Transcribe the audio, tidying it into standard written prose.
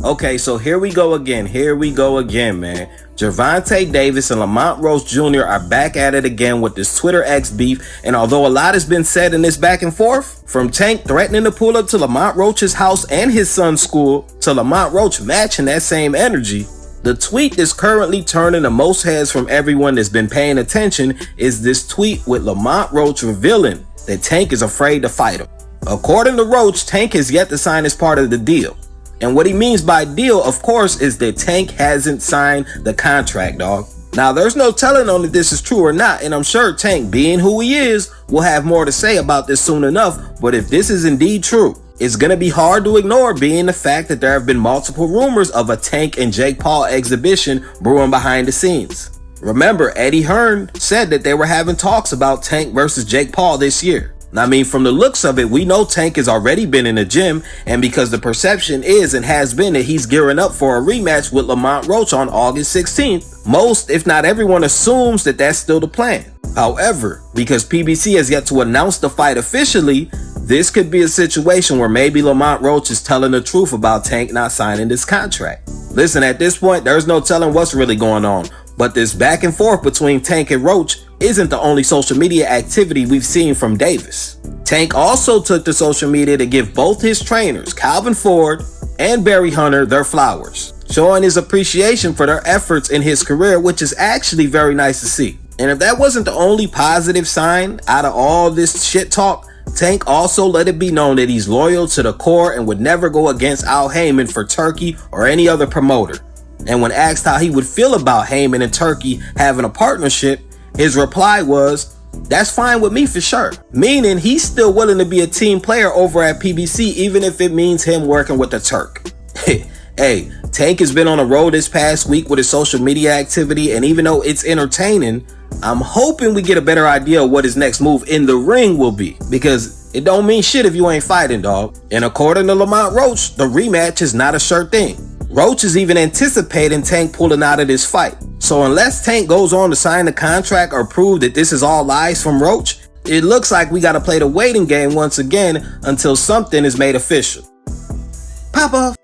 Okay, so here we go again, man. Gervonta Davis and Lamont Roach Jr. are back at it again with this Twitter X beef, and although a lot has been said in this back and forth, from Tank threatening to pull up to Lamont Roach's house and his son's school, to Lamont Roach matching that same energy, the tweet that's currently turning the most heads from everyone that's been paying attention is this tweet with Lamont Roach revealing that Tank is afraid to fight him. According to Roach, Tank has yet to sign his part of the deal. And what he means by deal, of course, is that Tank hasn't signed the contract, dog. Now, there's no telling on if this is true or not, and I'm sure Tank, being who he is, will have more to say about this soon enough. But if this is indeed true, it's gonna be hard to ignore, being the fact that there have been multiple rumors of a Tank and Jake Paul exhibition brewing behind the scenes. Remember, Eddie Hearn said that they were having talks about Tank versus Jake Paul this year. I mean, from the looks of it, we know Tank has already been in the gym, and because the perception is and has been that he's gearing up for a rematch with Lamont Roach on August 16th, most, if not everyone, assumes that that's still the plan. However, because PBC has yet to announce the fight officially, this could be a situation where maybe Lamont Roach is telling the truth about Tank not signing this contract. Listen, at this point, there's no telling what's really going on, but this back and forth between Tank and Roach isn't the only social media activity we've seen from Davis. Tank also took to social media to give both his trainers, Calvin Ford and Barry Hunter, their flowers, showing his appreciation for their efforts in his career, which is actually very nice to see. And if that wasn't the only positive sign out of all this shit talk, Tank also let it be known that he's loyal to the core and would never go against Al Heyman for Turkey or any other promoter. And when asked how he would feel about Heyman and Turkey having a partnership, his reply was, "That's fine with me for sure." Meaning he's still willing to be a team player over at PBC, even if it means him working with the Turk. Hey, Tank has been on a roll this past week with his social media activity, and even though it's entertaining, I'm hoping we get a better idea of what his next move in the ring will be, because it don't mean shit if you ain't fighting, dog. And according to Lamont Roach, the rematch is not a sure thing. Roach is even anticipating Tank pulling out of this fight. So unless Tank goes on to sign the contract or prove that this is all lies from Roach, it looks like we gotta play the waiting game once again until something is made official. Pop off.